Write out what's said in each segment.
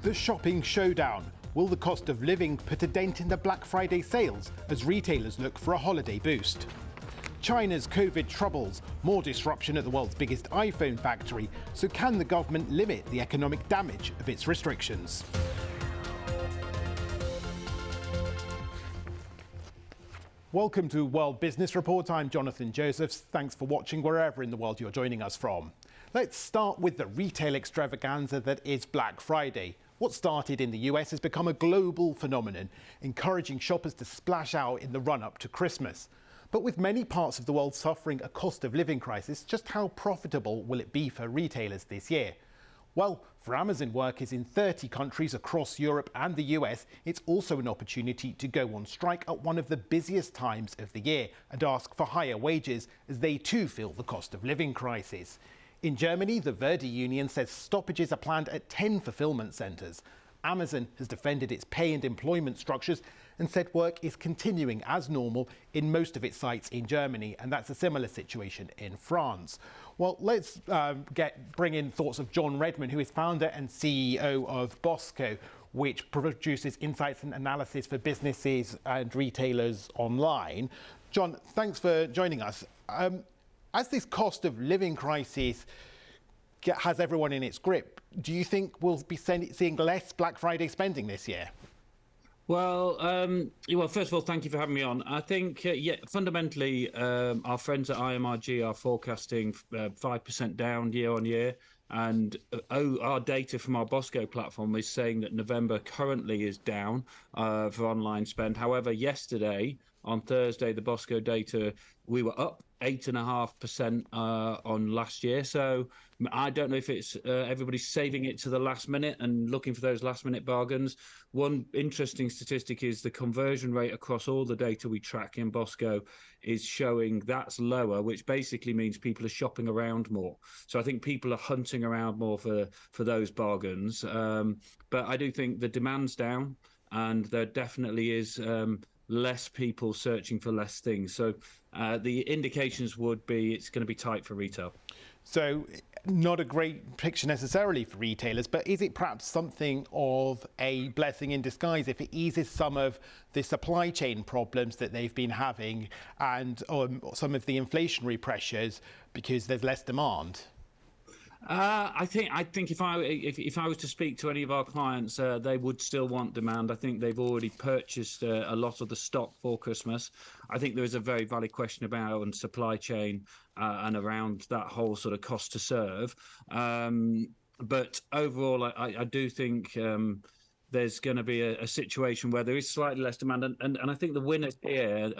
The shopping showdown. Will the cost of living put a dent in the Black Friday sales as retailers look for a holiday boost? China's COVID troubles, more disruption at the world's biggest iPhone factory, so can the government limit the economic damage of its restrictions? Welcome to World Business Report. I'm Jonathan Josephs. Thanks for watching wherever in the world you're joining us from. Let's start with the retail extravaganza that is Black Friday. What started in the US has become a global phenomenon, encouraging shoppers to splash out in the run-up to Christmas. But with many parts of the world suffering a cost of living crisis, just how profitable will it be for retailers this year? Well, for Amazon workers in 30 countries across Europe and the US, it's also an opportunity to go on strike at one of the busiest times of the year and ask for higher wages as they too feel the cost of living crisis. In Germany, the Verdi union says stoppages are planned at 10 fulfillment centres. Amazon has defended its pay and employment structures and said work is continuing as normal in most of its sites in Germany, and that's a similar situation in France. Well, let's bring in thoughts of John Redman, who is founder and CEO of Bosco, which produces insights and analysis for businesses and retailers online. John, thanks for joining us. As this cost of living crisis has everyone in its grip, do you think we'll be seeing less Black Friday spending this year? Well, first of all, thank you for having me on. I think, fundamentally, our friends at IMRG are forecasting 5% down year on year. And our data from our Bosco platform is saying that November currently is down for online spend. However, yesterday, on Thursday, the Bosco data, we were up 8.5% on last year. So I don't know if it's everybody's saving it to the last minute and looking for those last minute bargains. One interesting statistic is the conversion rate across all the data we track in Bosco is showing that's lower, which basically means people are shopping around more. So I think people are hunting around more for those bargains. But I do think the demand's down, and there definitely is less people searching for less things. So the indications would be it's going to be tight for retail. So not a great picture necessarily for retailers, but is it perhaps something of a blessing in disguise if it eases some of the supply chain problems that they've been having and some of the inflationary pressures because there's less demand? I think if I was to speak to any of our clients, they would still want demand. I think they've already purchased a lot of the stock for Christmas. I think there is a very valid question about supply chain and around that whole sort of cost to serve. But overall, I do think there's going to be a situation where there is slightly less demand. And I think the winners here,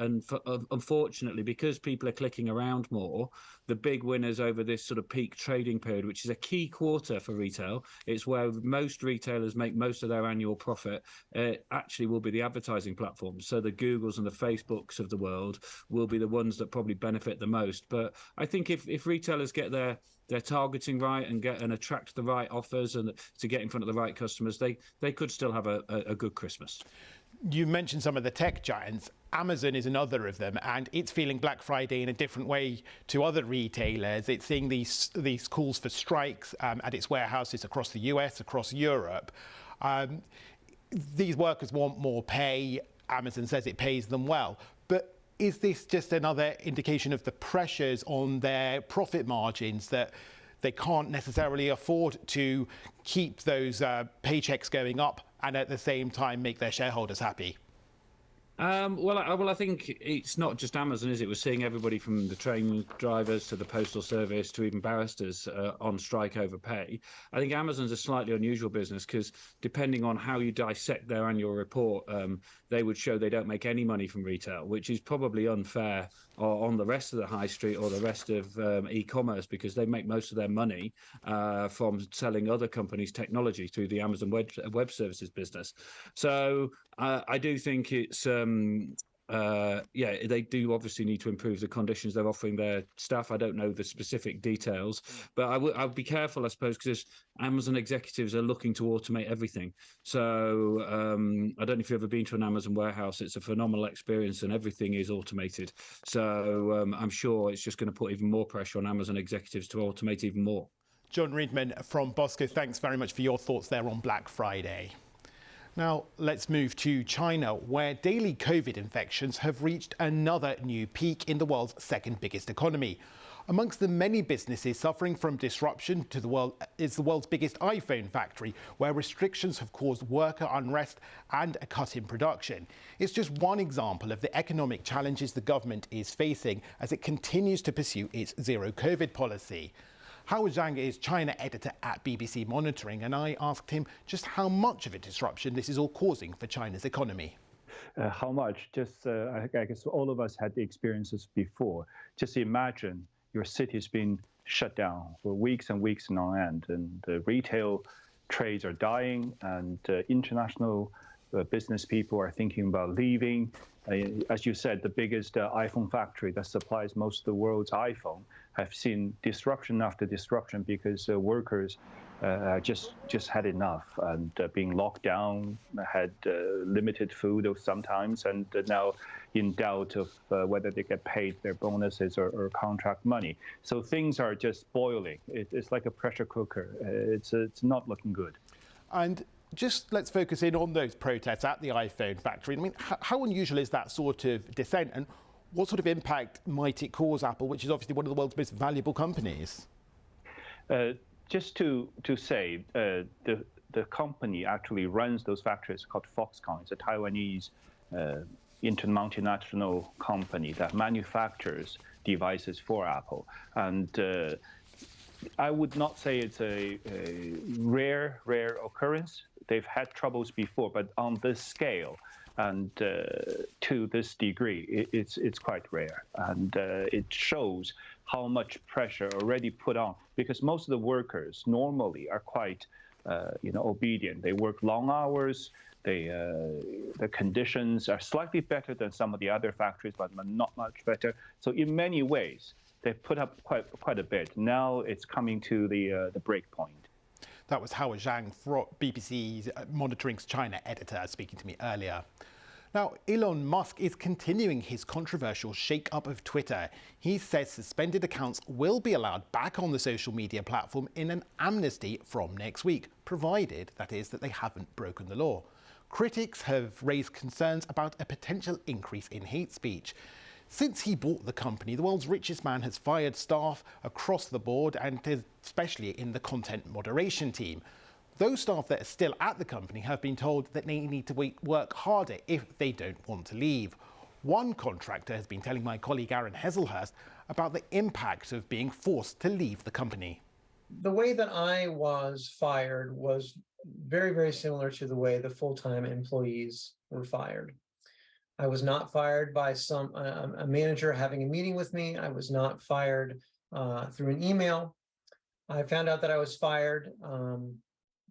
unfortunately, because people are clicking around more, the big winners over this sort of peak trading period, which is a key quarter for retail, it's where most retailers make most of their annual profit, actually will be the advertising platforms. So the Googles and the Facebooks of the world will be the ones that probably benefit the most. But I think if retailers get their targeting right and attract the right offers and to get in front of the right customers, they could still have a good Christmas. You mentioned some of the tech giants. Amazon is another of them, and it's feeling Black Friday in a different way to other retailers. It's seeing these calls for strikes at its warehouses across the US, across Europe. These workers want more pay. Amazon says it pays them well. But is this just another indication of the pressures on their profit margins, that they can't necessarily afford to keep those paychecks going up and at the same time make their shareholders happy? Well, I think it's not just Amazon, is it? We're seeing everybody from the train drivers to the postal service to even barristers on strike over pay. I think Amazon's a slightly unusual business because depending on how you dissect their annual report, they would show they don't make any money from retail, which is probably unfair on the rest of the high street or the rest of e-commerce, because they make most of their money from selling other companies' technology through the Amazon Web Services business. So I do think it's they do obviously need to improve the conditions they're offering their staff. I don't know the specific details, but I'd be careful, I suppose, because Amazon executives are looking to automate everything. So I don't know if you've ever been to an Amazon warehouse. It's a phenomenal experience and everything is automated. So I'm sure it's just going to put even more pressure on Amazon executives to automate even more. John Reedman from Bosco, thanks very much for your thoughts there on Black Friday. Now, let's move to China, where daily COVID infections have reached another new peak in the world's second biggest economy. Amongst the many businesses suffering from disruption to the world is the world's biggest iPhone factory, where restrictions have caused worker unrest and a cut in production. It's just one example of the economic challenges the government is facing as it continues to pursue its zero COVID policy. Howard Zhang is China editor at BBC Monitoring, and I asked him just how much of a disruption this is all causing for China's economy. How much? I guess all of us had the experiences before. Just imagine your city's been shut down for weeks and weeks on end, and the retail trades are dying, and international business people are thinking about leaving. As you said, the biggest iPhone factory that supplies most of the world's iPhone have seen disruption after disruption because workers just had enough and being locked down, had limited food sometimes, and now in doubt of whether they get paid their bonuses or contract money. So things are just boiling. It's like a pressure cooker. It's not looking good. And just let's focus in on those protests at the iPhone factory. I mean, how unusual is that sort of dissent, and what sort of impact might it cause Apple, which is obviously one of the world's most valuable companies? Just to say, the company actually runs those factories called Foxconn. It's a Taiwanese multinational company that manufactures devices for Apple. And I would not say it's a rare occurrence. They've had troubles before, but on this scale and to this degree, it's quite rare. And it shows how much pressure already put on, because most of the workers normally are quite obedient. They work long hours. The conditions are slightly better than some of the other factories, but not much better. So in many ways, they've put up quite a bit. Now it's coming to the break point. That was Howard Zhang, BBC's Monitoring's China editor, speaking to me earlier. Now, Elon Musk is continuing his controversial shake-up of Twitter. He says suspended accounts will be allowed back on the social media platform in an amnesty from next week, provided, that is, that they haven't broken the law. Critics have raised concerns about a potential increase in hate speech. Since he bought the company, the world's richest man has fired staff across the board, and especially in the content moderation team. Those staff that are still at the company have been told that they need to work harder if they don't want to leave. One contractor has been telling my colleague Aaron Heselhurst about the impact of being forced to leave the company. The way that I was fired was very, very similar to the way the full-time employees were fired. I was not fired by a manager having a meeting with me. I was not fired through an email. I found out that I was fired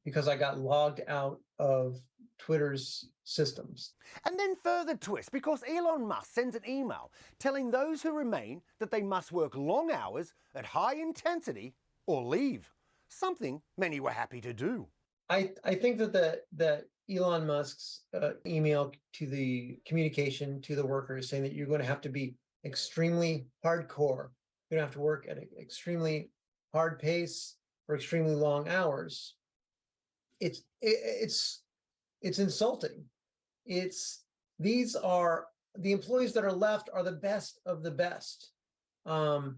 because I got logged out of Twitter's systems. And then further twist, because Elon Musk sends an email telling those who remain that they must work long hours at high intensity or leave, something many were happy to do. I think that Elon Musk's email to the communication to the workers saying that you're going to have to be extremely hardcore, you're going to have to work at an extremely hard pace for extremely long hours. It's insulting. These are the employees that are left are the best of the best. And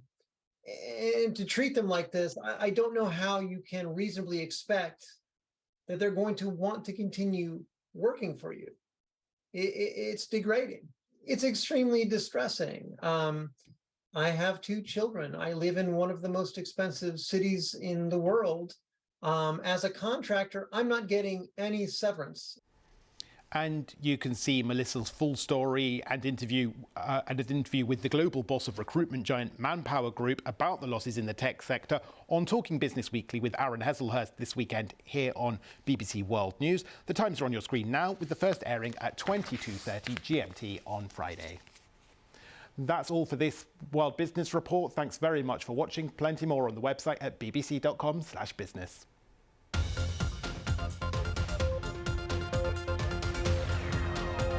to treat them like this, I don't know how you can reasonably expect that they're going to want to continue working for you. It's degrading. It's extremely distressing. I have 2 children. I live in one of the most expensive cities in the world. As a contractor, I'm not getting any severance. And you can see Melissa's full story and an interview with the global boss of recruitment giant Manpower Group about the losses in the tech sector on Talking Business Weekly with Aaron Heselhurst this weekend here on BBC World News. The times are on your screen now, with the first airing at 22:30 GMT on Friday. That's all for this World Business Report. Thanks very much for watching. Plenty more on the website at bbc.com/business.